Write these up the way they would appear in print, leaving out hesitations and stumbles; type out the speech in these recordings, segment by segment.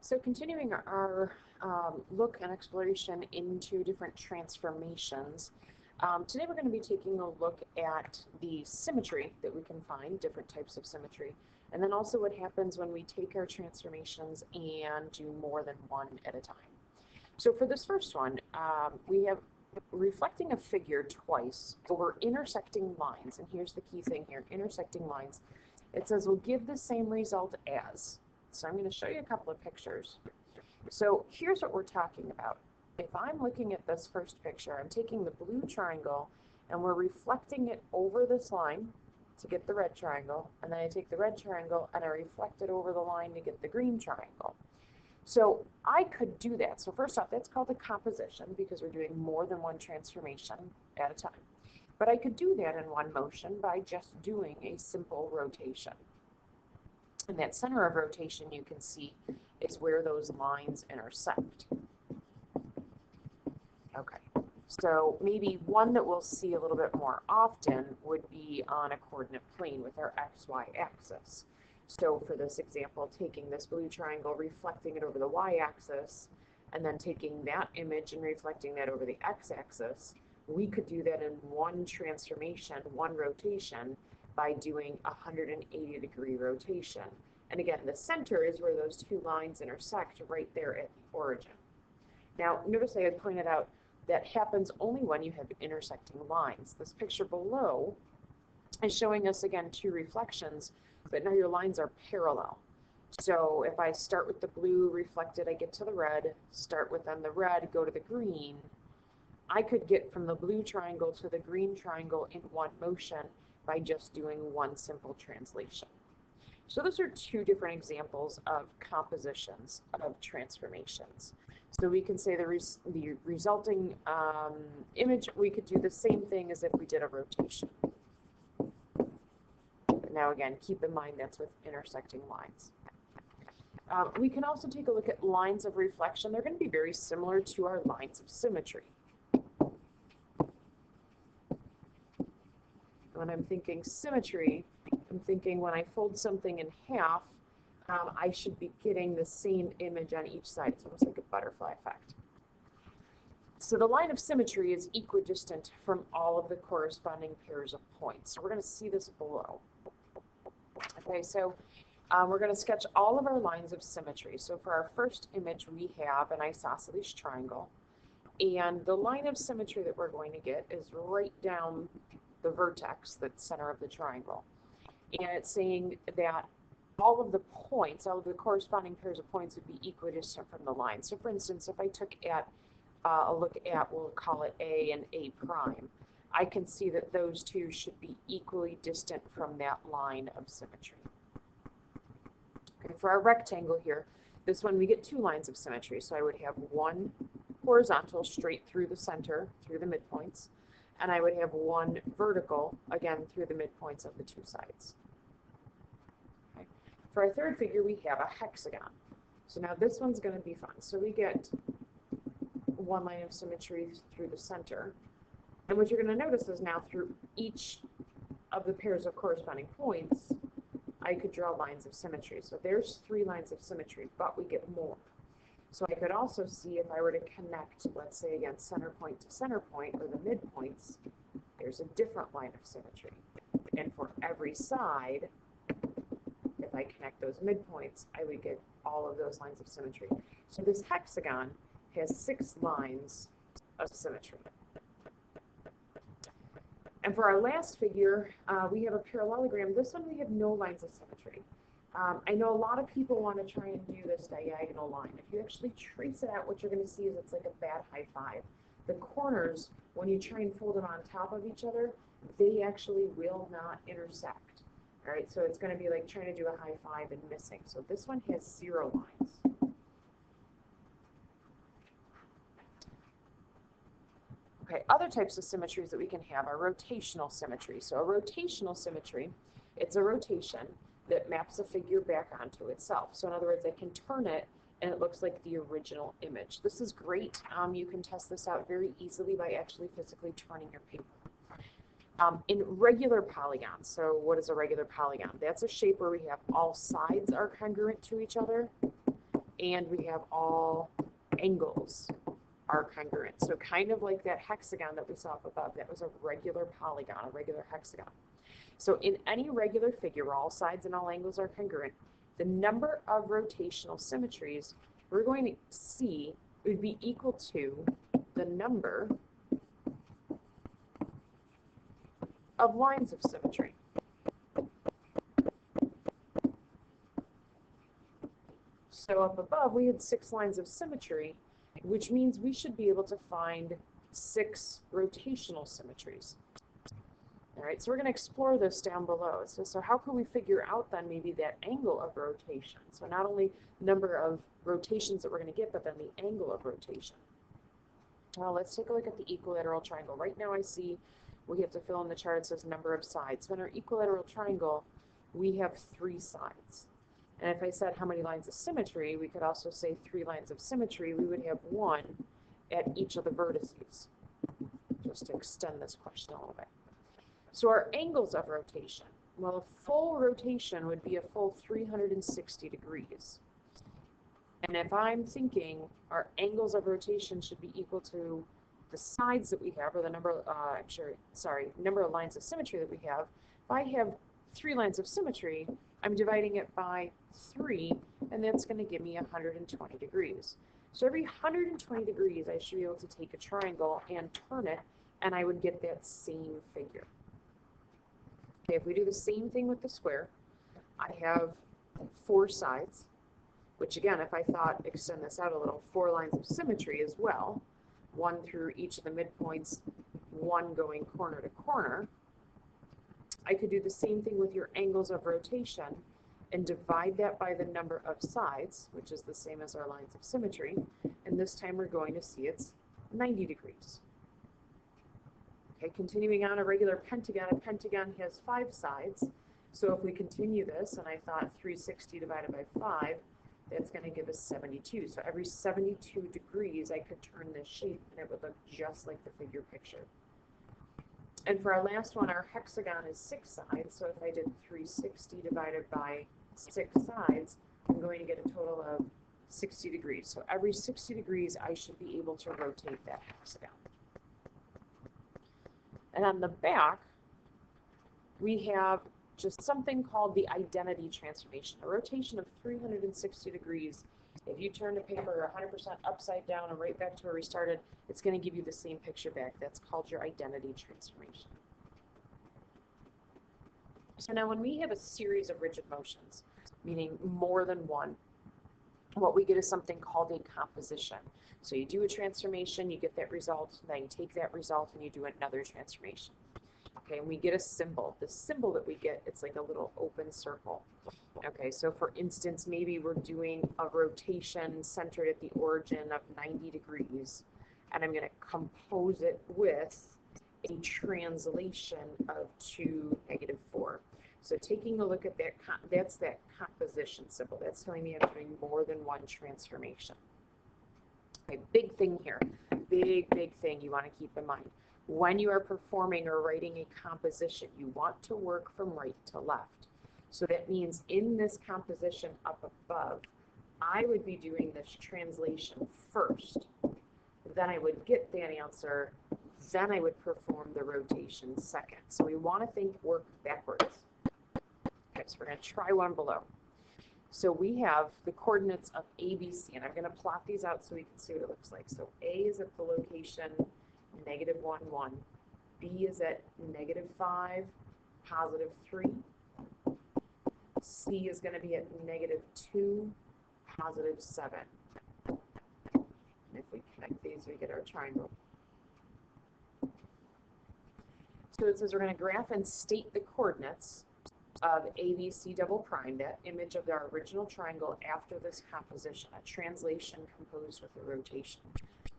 So continuing our look and exploration into different transformations, today we're going to be taking a look at the symmetry that we can find, different types of symmetry, and then also what happens when we take our transformations and do more than one at a time. So for this first one, we have reflecting a figure twice over intersecting lines, and here's the key thing here, intersecting lines. It says we'll give the same result as. So I'm going to show you a couple of pictures. So here's what we're talking about. If I'm looking at this first picture, I'm taking the blue triangle and we're reflecting it over this line to get the red triangle, and then I take the red triangle and I reflect it over the line to get the green triangle. So I could do that. So first off, that's called a composition because we're doing more than one transformation at a time. But I could do that in one motion by just doing a simple rotation. And that center of rotation you can see is where those lines intersect. Okay, so maybe one that we'll see a little bit more often would be on a coordinate plane with our XY axis. So for this example, taking this blue triangle, reflecting it over the Y-axis, and then taking that image and reflecting that over the X-axis, we could do that in one transformation, one rotation, by doing a 180-degree rotation. And again, the center is where those two lines intersect right there at the origin. Now, notice I had pointed out that happens only when you have intersecting lines. This picture below is showing us, again, two reflections, but now your lines are parallel. So if I start with the blue reflected, I get to the red, start with then the red, go to the green, I could get from the blue triangle to the green triangle in one motion by just doing one simple translation. So those are two different examples of compositions of transformations. So we can say the resulting image, we could do the same thing as if we did a rotation. But now again, keep in mind that's with intersecting lines. We can also take a look at lines of reflection. They're going to be very similar to our lines of symmetry. When I'm thinking symmetry, I'm thinking when I fold something in half, I should be getting the same image on each side. It's almost like a butterfly effect. So the line of symmetry is equidistant from all of the corresponding pairs of points. So we're going to see this below. Okay, so we're going to sketch all of our lines of symmetry. So for our first image, we have an isosceles triangle. And the line of symmetry that we're going to get is right down the vertex, the center of the triangle. And it's saying that all of the points, all of the corresponding pairs of points would be equidistant from the line. So for instance, if I took a look at, we'll call it A and A prime, I can see that those two should be equally distant from that line of symmetry. Okay, for our rectangle here, this one we get two lines of symmetry. So I would have one horizontal straight through the center, through the midpoints, and I would have one vertical, again, through the midpoints of the two sides. Okay. For our third figure, we have a hexagon. So now this one's going to be fun. So we get one line of symmetry through the center. And what you're going to notice is now through each of the pairs of corresponding points, I could draw lines of symmetry. So there's three lines of symmetry, but we get more. So I could also see if I were to connect, let's say again, center point to center point, or the midpoints, there's a different line of symmetry. And for every side, if I connect those midpoints, I would get all of those lines of symmetry. So this hexagon has 6 lines of symmetry. And for our last figure, we have a parallelogram. This one we have no lines of symmetry. I know a lot of people want to try and do this diagonal line. If you actually trace it out, what you're going to see is it's like a bad high five. The corners, when you try and fold them on top of each other, they actually will not intersect. All right, so it's going to be like trying to do a high five and missing. So this one has 0 lines. Okay, other types of symmetries that we can have are rotational symmetry. So a rotational symmetry, it's a rotation that maps a figure back onto itself. So in other words, I can turn it and it looks like the original image. This is great. You can test this out very easily by actually physically turning your paper. In regular polygons, so what is a regular polygon? That's a shape where we have all sides are congruent to each other and we have all angles are congruent. So kind of like that hexagon that we saw up above, that was a regular polygon, a regular hexagon. So in any regular figure where all sides and all angles are congruent, the number of rotational symmetries we're going to see would be equal to the number of lines of symmetry. So up above, we had 6 lines of symmetry, which means we should be able to find 6 rotational symmetries. All right, so we're going to explore this down below. So how can we figure out then maybe that angle of rotation? So not only number of rotations that we're going to get, but then the angle of rotation. Well, let's take a look at the equilateral triangle. Right now I see we have to fill in the chart. It says number of sides. So in our equilateral triangle, we have 3 sides. And if I said how many lines of symmetry, we could also say 3 lines of symmetry. We would have 1 at each of the vertices, just to extend this question a little bit. So our angles of rotation, well, a full rotation would be a full 360 degrees. And if I'm thinking our angles of rotation should be equal to the sides that we have, or the number, number of lines of symmetry that we have, if I have 3 lines of symmetry, I'm dividing it by 3, and that's going to give me 120 degrees. So every 120 degrees, I should be able to take a triangle and turn it, and I would get that same figure. Okay, if we do the same thing with the square, I have 4 sides, which again, if I thought, extend this out a little, 4 lines of symmetry as well, 1 through each of the midpoints, 1 going corner to corner. I could do the same thing with your angles of rotation and divide that by the number of sides, which is the same as our lines of symmetry, and this time we're going to see it's 90 degrees. Okay, continuing on, a regular pentagon. A pentagon has 5 sides, so if we continue this, and I thought 360 divided by 5, that's going to give us 72. So every 72 degrees, I could turn this shape, and it would look just like the figure picture. And for our last one, our hexagon is 6 sides, so if I did 360 divided by 6 sides, I'm going to get a total of 60 degrees. So every 60 degrees, I should be able to rotate that hexagon. And on the back, we have just something called the identity transformation, a rotation of 360 degrees. If you turn the paper 100% upside down and right back to where we started, it's going to give you the same picture back. That's called your identity transformation. So now when we have a series of rigid motions, meaning more than one, what we get is something called a composition. So you do a transformation, you get that result, then you take that result and you do another transformation. Okay, and we get a symbol. The symbol that we get, it's like a little open circle. Okay, so for instance, maybe we're doing a rotation centered at the origin of 90 degrees, and I'm going to compose it with a translation of 2, -4. So taking a look at that, that's that composition symbol. That's telling me I'm doing more than one transformation. Okay, big thing here, big thing you want to keep in mind. When you are performing or writing a composition, you want to work from right to left. So that means in this composition up above, I would be doing this translation first. Then I would get that answer. Then I would perform the rotation second. So we want to think work backwards. Okay, so we're going to try one below. So we have the coordinates of A, B, C, and I'm going to plot these out so we can see what it looks like. So A is at the location -1, 1. B is at -5, +3. C is going to be at -2, +7. And if we connect these, we get our triangle. So it says we're going to graph and state the coordinates of ABC double prime, that image of our original triangle after this composition, a translation composed with a rotation.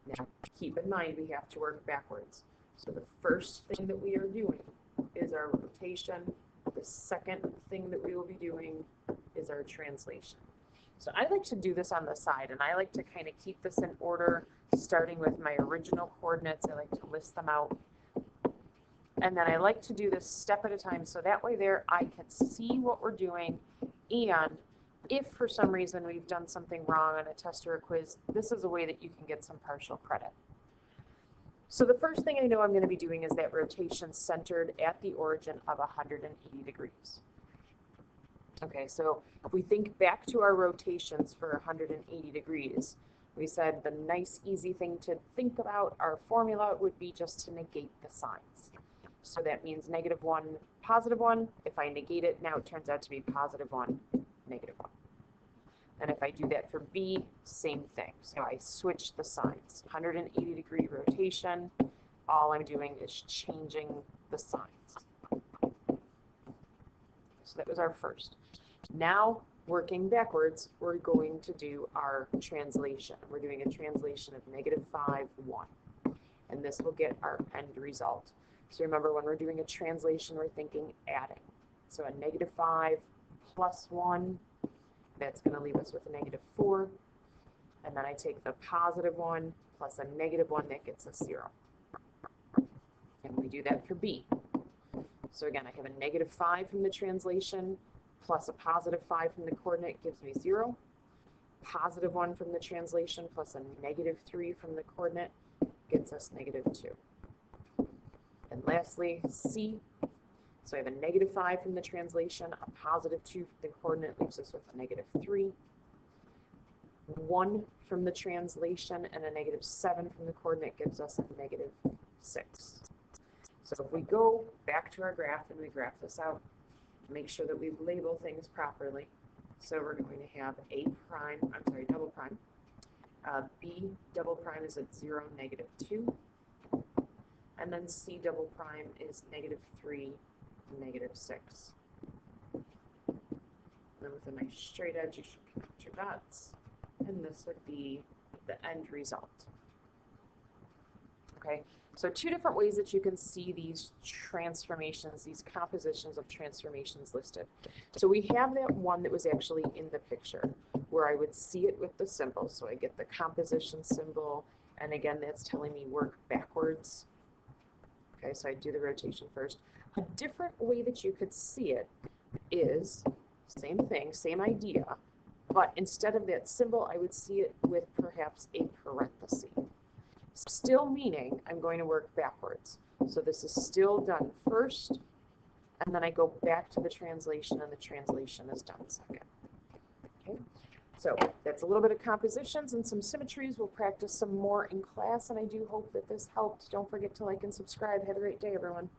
Now, keep in mind we have to work backwards. So the first thing that we are doing is our rotation. The second thing that we will be doing is our translation. So I like to do this on the side, and I like to kind of keep this in order, starting with my original coordinates. I like to list them out. And then I like to do this step at a time, so that way there I can see what we're doing, and If for some reason we've done something wrong on a test or a quiz, this is a way that you can get some partial credit. So the first thing I know I'm going to be doing is that rotation centered at the origin of 180 degrees. Okay, so if we think back to our rotations for 180 degrees, we said the nice easy thing to think about, our formula would be just to negate the signs. So that means -1, +1. If I negate it, now it turns out to be +1, -1. And if I do that for B, same thing. So I switch the signs. 180 degree rotation, all I'm doing is changing the signs. So that was our first. Now, working backwards, we're going to do our translation. We're doing a translation of -5, 1. And this will get our end result. So remember, when we're doing a translation, we're thinking adding. So a -5 plus 1, that's going to leave us with a -4. And then I take the +1 plus a -1, that gets us 0. And we do that for B. So again, I have a -5 from the translation plus a +5 from the coordinate gives me 0. +1 from the translation plus a -3 from the coordinate gets us -2. And lastly, C. So I have a -5 from the translation, a +2 from the coordinate leaves us with a -3. 1 from the translation and a -7 from the coordinate gives us a -6. So if we go back to our graph and we graph this out, make sure that we label things properly. So we're going to have double prime. B double prime is at 0, -2. And then C double prime is -3, -6. Then with a nice straight edge, you should connect your dots. And this would be the end result. Okay, so two different ways that you can see these transformations, these compositions of transformations listed. So we have that one that was actually in the picture, where I would see it with the symbol. So I get the composition symbol, and again, that's telling me work backwards. Okay, so I do the rotation first. A different way that you could see it is, same thing, same idea, but instead of that symbol, I would see it with perhaps a parenthesis. Still meaning I'm going to work backwards. So this is still done first, and then I go back to the translation, and the translation is done second. Okay, so that's a little bit of compositions and some symmetries. We'll practice some more in class, and I do hope that this helped. Don't forget to like and subscribe. Have a great day, everyone.